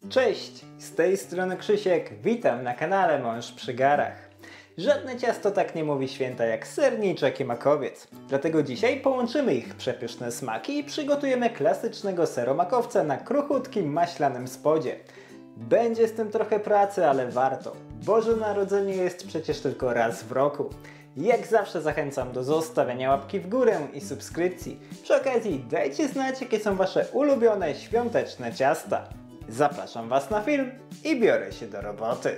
Cześć, z tej strony Krzysiek, witam na kanale Mąż przy garach. Żadne ciasto tak nie mówi święta jak serniczek i makowiec. Dlatego dzisiaj połączymy ich przepyszne smaki i przygotujemy klasycznego seromakowca na kruchutkim maślanym spodzie. Będzie z tym trochę pracy, ale warto. Boże Narodzenie jest przecież tylko raz w roku. Jak zawsze zachęcam do zostawiania łapki w górę i subskrypcji. Przy okazji dajcie znać, jakie są wasze ulubione świąteczne ciasta. Zapraszam was na film i biorę się do roboty.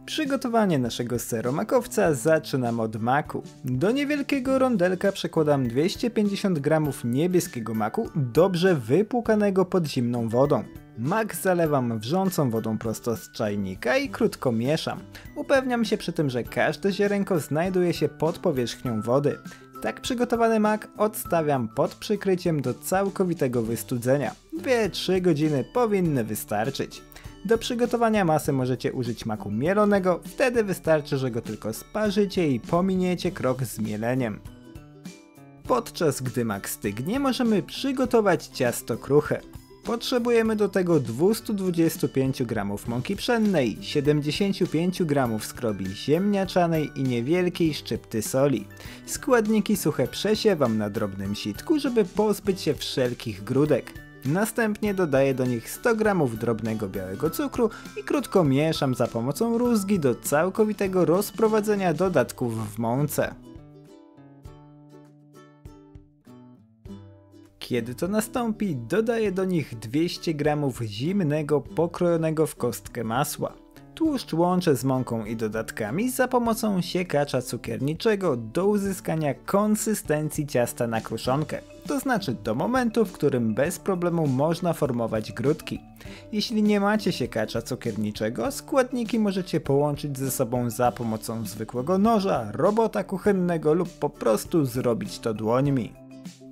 Przygotowanie naszego seromakowca zaczynam od maku. Do niewielkiego rondelka przekładam 250 g niebieskiego maku, dobrze wypłukanego pod zimną wodą. Mak zalewam wrzącą wodą prosto z czajnika i krótko mieszam. Upewniam się przy tym, że każde ziarenko znajduje się pod powierzchnią wody. Tak przygotowany mak odstawiam pod przykryciem do całkowitego wystudzenia. 2-3 godziny powinny wystarczyć. Do przygotowania masy możecie użyć maku mielonego, wtedy wystarczy, że go tylko sparzycie i pominiecie krok z mieleniem. Podczas gdy mak stygnie, możemy przygotować ciasto kruche. Potrzebujemy do tego 225 g mąki pszennej, 75 g skrobi ziemniaczanej i niewielkiej szczypty soli. Składniki suche przesiewam na drobnym sitku, żeby pozbyć się wszelkich grudek. Następnie dodaję do nich 100 g drobnego białego cukru i krótko mieszam za pomocą rózgi do całkowitego rozprowadzenia dodatków w mące. Kiedy to nastąpi, dodaję do nich 200 g zimnego, pokrojonego w kostkę masła. Tłuszcz łączę z mąką i dodatkami za pomocą siekacza cukierniczego do uzyskania konsystencji ciasta na kruszonkę, to znaczy do momentu, w którym bez problemu można formować grudki. Jeśli nie macie siekacza cukierniczego, składniki możecie połączyć ze sobą za pomocą zwykłego noża, robota kuchennego lub po prostu zrobić to dłońmi.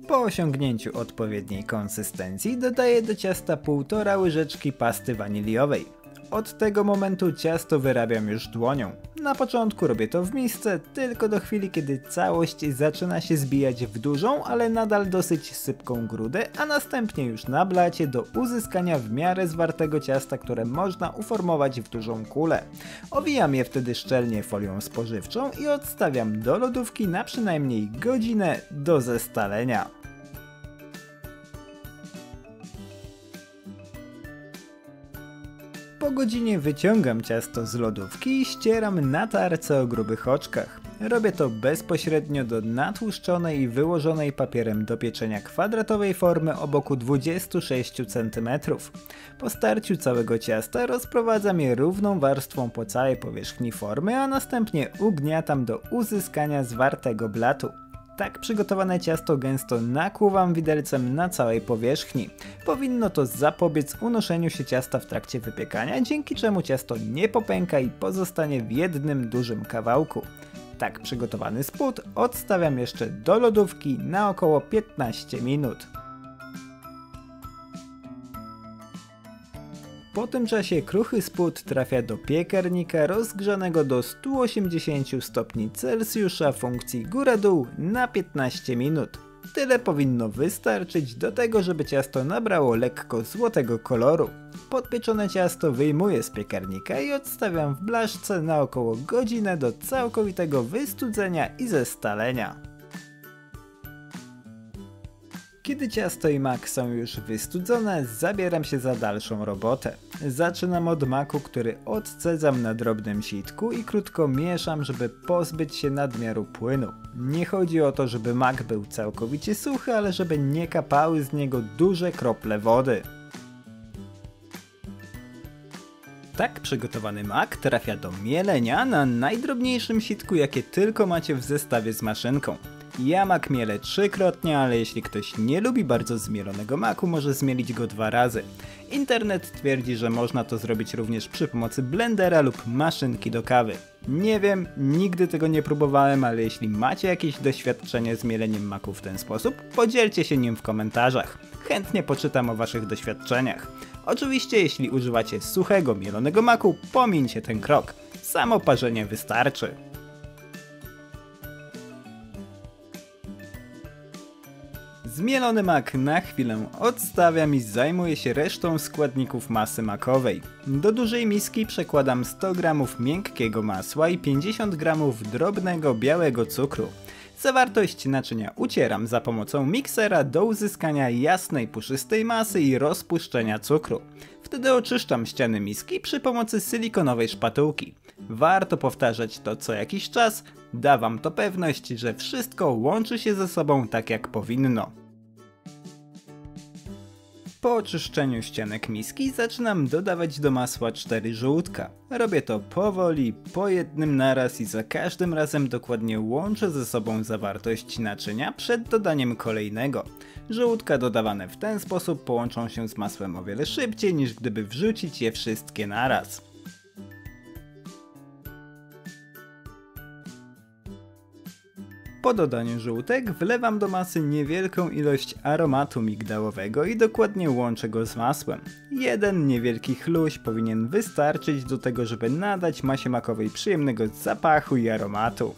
Po osiągnięciu odpowiedniej konsystencji dodaję do ciasta 1,5 łyżeczki pasty waniliowej. Od tego momentu ciasto wyrabiam już dłonią. Na początku robię to w misce, tylko do chwili, kiedy całość zaczyna się zbijać w dużą, ale nadal dosyć sypką grudę, a następnie już na blacie do uzyskania w miarę zwartego ciasta, które można uformować w dużą kulę. Owijam je wtedy szczelnie folią spożywczą i odstawiam do lodówki na przynajmniej godzinę do zestalenia. Po godzinie wyciągam ciasto z lodówki i ścieram na tarce o grubych oczkach. Robię to bezpośrednio do natłuszczonej i wyłożonej papierem do pieczenia kwadratowej formy o boku 26 cm. Po starciu całego ciasta rozprowadzam je równą warstwą po całej powierzchni formy, a następnie ugniatam do uzyskania zwartego blatu. Tak przygotowane ciasto gęsto nakłuwam widelcem na całej powierzchni. Powinno to zapobiec unoszeniu się ciasta w trakcie wypiekania, dzięki czemu ciasto nie popęka i pozostanie w jednym dużym kawałku. Tak przygotowany spód odstawiam jeszcze do lodówki na około 15 minut. Po tym czasie kruchy spód trafia do piekarnika rozgrzanego do 180 stopni Celsjusza funkcji góra-dół na 15 minut. Tyle powinno wystarczyć do tego, żeby ciasto nabrało lekko złotego koloru. Podpieczone ciasto wyjmuję z piekarnika i odstawiam w blaszce na około godzinę do całkowitego wystudzenia i zestalenia. Kiedy ciasto i mak są już wystudzone, zabieram się za dalszą robotę. Zaczynam od maku, który odcedzam na drobnym sitku i krótko mieszam, żeby pozbyć się nadmiaru płynu. Nie chodzi o to, żeby mak był całkowicie suchy, ale żeby nie kapały z niego duże krople wody. Tak przygotowany mak trafia do mielenia na najdrobniejszym sitku, jakie tylko macie w zestawie z maszynką. Ja mak mielę 3-krotnie, ale jeśli ktoś nie lubi bardzo zmielonego maku, może zmielić go 2 razy. Internet twierdzi, że można to zrobić również przy pomocy blendera lub maszynki do kawy. Nie wiem, nigdy tego nie próbowałem, ale jeśli macie jakieś doświadczenie z mieleniem maku w ten sposób, podzielcie się nim w komentarzach. Chętnie poczytam o waszych doświadczeniach. Oczywiście jeśli używacie suchego, mielonego maku, pomińcie ten krok. Samo parzenie Zmielony mak na chwilę odstawiam i zajmuję się resztą składników masy makowej. Do dużej miski przekładam 100 g miękkiego masła i 50 g drobnego białego cukru. Zawartość naczynia ucieram za pomocą miksera do uzyskania jasnej, puszystej masy i rozpuszczenia cukru. Wtedy oczyszczam ściany miski przy pomocy silikonowej szpatułki. Warto powtarzać to co jakiś czas, da wam to pewność, że wszystko łączy się ze sobą tak jak powinno. Po oczyszczeniu ścianek miski zaczynam dodawać do masła 4 żółtka. Robię to powoli, po jednym naraz i za każdym razem dokładnie łączę ze sobą zawartość naczynia przed dodaniem kolejnego. Żółtka dodawane w ten sposób połączą się z masłem o wiele szybciej niż gdyby wrzucić je wszystkie naraz. Po dodaniu żółtek wlewam do masy niewielką ilość aromatu migdałowego i dokładnie łączę go z masłem. Jeden niewielki chluś powinien wystarczyć do tego, żeby nadać masie makowej przyjemnego zapachu i aromatu.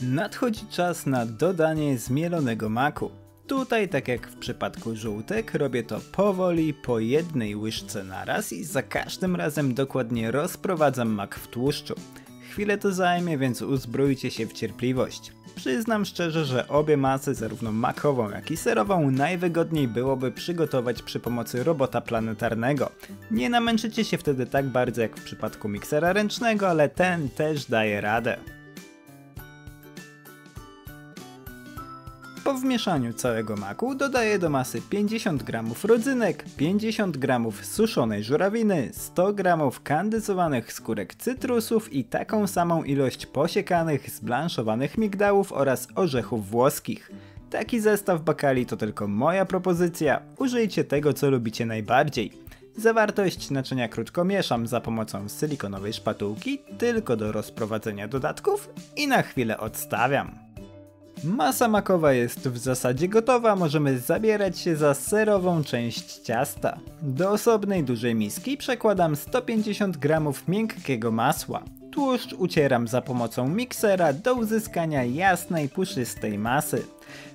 Nadchodzi czas na dodanie zmielonego maku. Tutaj, tak jak w przypadku żółtek, robię to powoli, po jednej łyżce naraz i za każdym razem dokładnie rozprowadzam mak w tłuszczu. Chwilę to zajmie, więc uzbrójcie się w cierpliwość. Przyznam szczerze, że obie masy, zarówno makową jak i serową, najwygodniej byłoby przygotować przy pomocy robota planetarnego. Nie namęczycie się wtedy tak bardzo jak w przypadku miksera ręcznego, ale ten też daje radę. Po wmieszaniu całego maku dodaję do masy 50 g rodzynek, 50 g suszonej żurawiny, 100 g kandyzowanych skórek cytrusów i taką samą ilość posiekanych, zblanszowanych migdałów oraz orzechów włoskich. Taki zestaw bakali to tylko moja propozycja, użyjcie tego co lubicie najbardziej. Zawartość naczynia krótko mieszam za pomocą silikonowej szpatułki, tylko do rozprowadzenia dodatków i na chwilę odstawiam. Masa makowa jest w zasadzie gotowa, możemy zabierać się za serową część ciasta. Do osobnej dużej miski przekładam 150 g miękkiego masła. Tłuszcz ucieram za pomocą miksera do uzyskania jasnej, puszystej masy.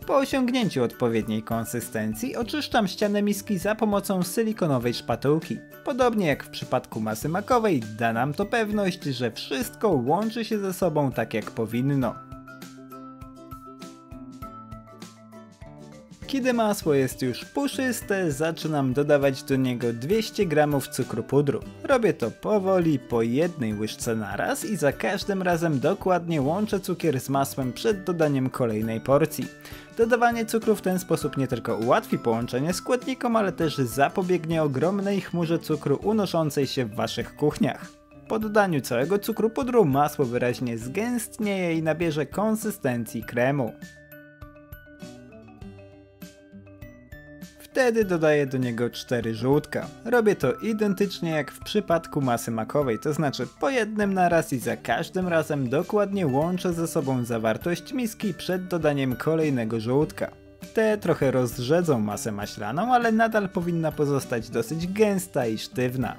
Po osiągnięciu odpowiedniej konsystencji oczyszczam ścianę miski za pomocą silikonowej szpatułki. Podobnie jak w przypadku masy makowej, da nam to pewność, że wszystko łączy się ze sobą tak jak powinno. Kiedy masło jest już puszyste, zaczynam dodawać do niego 200 g cukru pudru. Robię to powoli, po jednej łyżce naraz i za każdym razem dokładnie łączę cukier z masłem przed dodaniem kolejnej porcji. Dodawanie cukru w ten sposób nie tylko ułatwi połączenie składnikom, ale też zapobiegnie ogromnej chmurze cukru unoszącej się w waszych kuchniach. Po dodaniu całego cukru pudru masło wyraźnie zgęstnieje i nabierze konsystencji kremu. Wtedy dodaję do niego 4 żółtka. Robię to identycznie jak w przypadku masy makowej, to znaczy po jednym naraz i za każdym razem dokładnie łączę ze sobą zawartość miski przed dodaniem kolejnego żółtka. Te trochę rozrzedzą masę maślaną, ale nadal powinna pozostać dosyć gęsta i sztywna.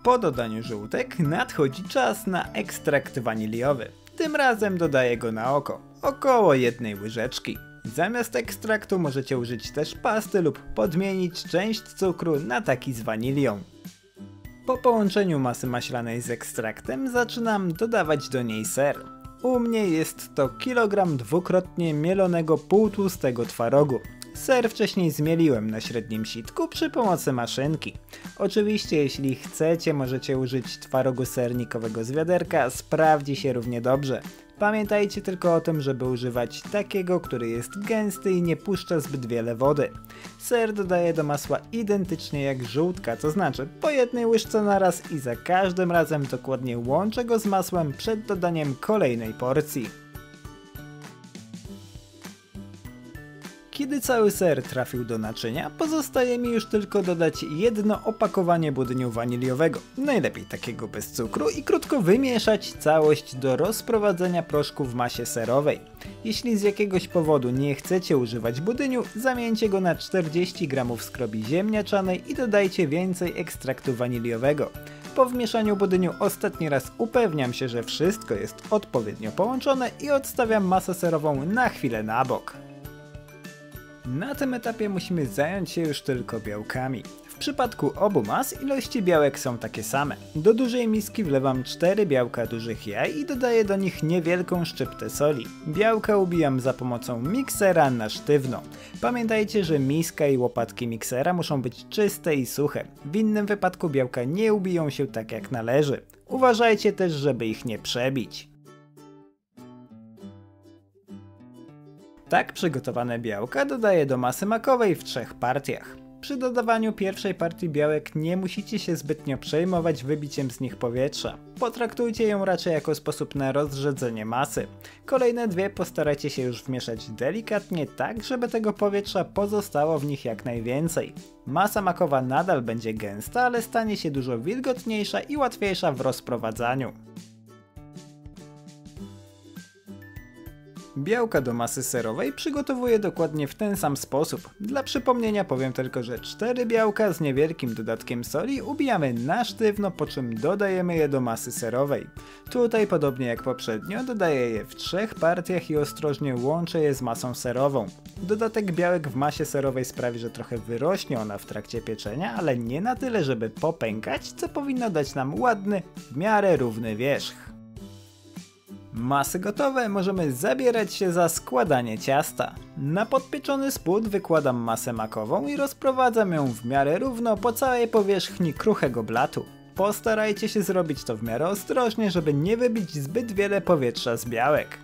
Po dodaniu żółtek nadchodzi czas na ekstrakt waniliowy. Tym razem dodaję go na oko, około jednej łyżeczki. Zamiast ekstraktu możecie użyć też pasty lub podmienić część cukru na taki z wanilią. Po połączeniu masy maślanej z ekstraktem zaczynam dodawać do niej ser. U mnie jest to kilogram dwukrotnie mielonego półtłustego twarogu. Ser wcześniej zmieliłem na średnim sitku przy pomocy maszynki. Oczywiście jeśli chcecie możecie użyć twarogu sernikowego z wiaderka, sprawdzi się równie dobrze. Pamiętajcie tylko o tym, żeby używać takiego, który jest gęsty i nie puszcza zbyt wiele wody. Ser dodaję do masła identycznie jak żółtka, to znaczy po jednej łyżce naraz i za każdym razem dokładnie łączę go z masłem przed dodaniem kolejnej porcji. Kiedy cały ser trafił do naczynia, pozostaje mi już tylko dodać jedno opakowanie budyniu waniliowego, najlepiej takiego bez cukru, i krótko wymieszać całość do rozprowadzenia proszku w masie serowej. Jeśli z jakiegoś powodu nie chcecie używać budyniu, zamieńcie go na 40 g skrobi ziemniaczanej i dodajcie więcej ekstraktu waniliowego. Po wmieszaniu budyniu ostatni raz upewniam się, że wszystko jest odpowiednio połączone i odstawiam masę serową na chwilę na bok. Na tym etapie musimy zająć się już tylko białkami. W przypadku obu mas ilości białek są takie same. Do dużej miski wlewam 4 białka dużych jaj i dodaję do nich niewielką szczyptę soli. Białka ubijam za pomocą miksera na sztywno. Pamiętajcie, że miska i łopatki miksera muszą być czyste i suche. W innym wypadku białka nie ubiją się tak jak należy. Uważajcie też, żeby ich nie przebić. Tak przygotowane białka dodaję do masy makowej w 3 partiach. Przy dodawaniu pierwszej partii białek nie musicie się zbytnio przejmować wybiciem z nich powietrza. Potraktujcie ją raczej jako sposób na rozrzedzenie masy. Kolejne 2 postarajcie się już wmieszać delikatnie tak, żeby tego powietrza pozostało w nich jak najwięcej. Masa makowa nadal będzie gęsta, ale stanie się dużo wilgotniejsza i łatwiejsza w rozprowadzaniu. Białka do masy serowej przygotowuję dokładnie w ten sam sposób. Dla przypomnienia powiem tylko, że 4 białka z niewielkim dodatkiem soli ubijamy na sztywno, po czym dodajemy je do masy serowej. Tutaj podobnie jak poprzednio dodaję je w 3 partiach i ostrożnie łączę je z masą serową. Dodatek białek w masie serowej sprawi, że trochę wyrośnie ona w trakcie pieczenia, ale nie na tyle, żeby popękać, co powinno dać nam ładny, w miarę równy wierzch. Masy gotowe, możemy zabierać się za składanie ciasta. Na podpieczony spód wykładam masę makową i rozprowadzam ją w miarę równo po całej powierzchni kruchego blatu. Postarajcie się zrobić to w miarę ostrożnie, żeby nie wybić zbyt wiele powietrza z białek.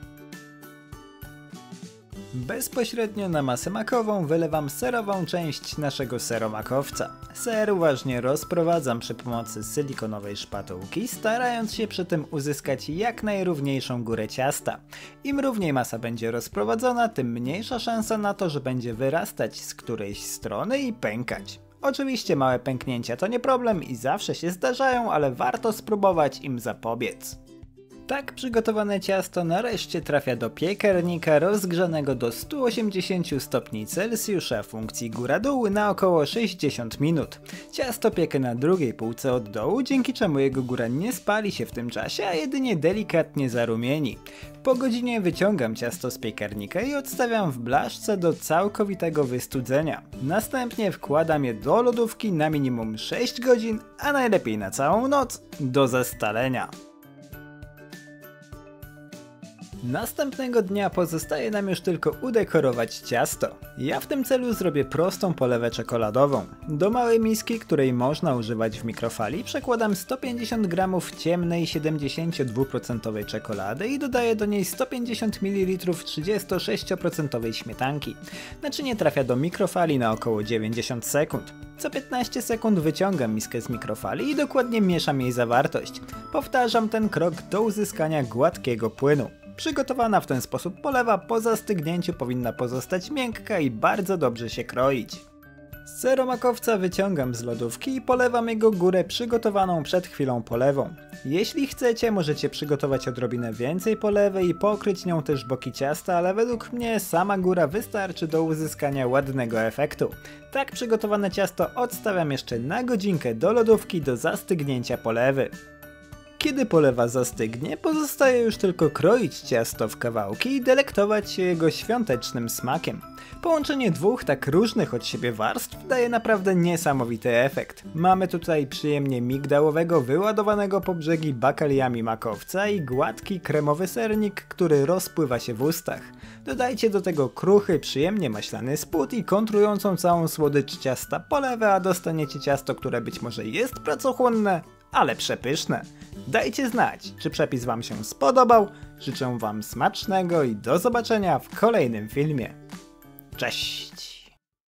Bezpośrednio na masę makową wylewam serową część naszego seromakowca. Ser uważnie rozprowadzam przy pomocy silikonowej szpatułki, starając się przy tym uzyskać jak najrówniejszą górę ciasta. Im równiej masa będzie rozprowadzona, tym mniejsza szansa na to, że będzie wyrastać z którejś strony i pękać. Oczywiście małe pęknięcia to nie problem i zawsze się zdarzają, ale warto spróbować im zapobiec. Tak przygotowane ciasto nareszcie trafia do piekarnika rozgrzanego do 180 stopni Celsjusza funkcji góra-dół na około 60 minut. Ciasto piekę na drugiej półce od dołu, dzięki czemu jego góra nie spali się w tym czasie, a jedynie delikatnie zarumieni. Po godzinie wyciągam ciasto z piekarnika i odstawiam w blaszce do całkowitego wystudzenia. Następnie wkładam je do lodówki na minimum 6 godzin, a najlepiej na całą noc, do zestalenia. Następnego dnia pozostaje nam już tylko udekorować ciasto. Ja w tym celu zrobię prostą polewę czekoladową. Do małej miski, której można używać w mikrofali, przekładam 150 g ciemnej 72% czekolady i dodaję do niej 150 ml 36% śmietanki. Naczynie trafia do mikrofali na około 90 sekund. Co 15 sekund wyciągam miskę z mikrofali i dokładnie mieszam jej zawartość. Powtarzam ten krok do uzyskania gładkiego płynu. Przygotowana w ten sposób polewa po zastygnięciu powinna pozostać miękka i bardzo dobrze się kroić. Z seromakowca wyciągam z lodówki i polewam jego górę przygotowaną przed chwilą polewą. Jeśli chcecie, możecie przygotować odrobinę więcej polewy i pokryć nią też boki ciasta, ale według mnie sama góra wystarczy do uzyskania ładnego efektu. Tak przygotowane ciasto odstawiam jeszcze na godzinkę do lodówki do zastygnięcia polewy. Kiedy polewa zastygnie, pozostaje już tylko kroić ciasto w kawałki i delektować się jego świątecznym smakiem. Połączenie 2 tak różnych od siebie warstw daje naprawdę niesamowity efekt. Mamy tutaj przyjemnie migdałowego, wyładowanego po brzegi bakaliami makowca i gładki, kremowy sernik, który rozpływa się w ustach. Dodajcie do tego kruchy, przyjemnie maślany spód i kontrującą całą słodycz ciasta polewę, a dostaniecie ciasto, które być może jest pracochłonne, ale przepyszne. Dajcie znać, czy przepis wam się spodobał. Życzę wam smacznego i do zobaczenia w kolejnym filmie. Cześć!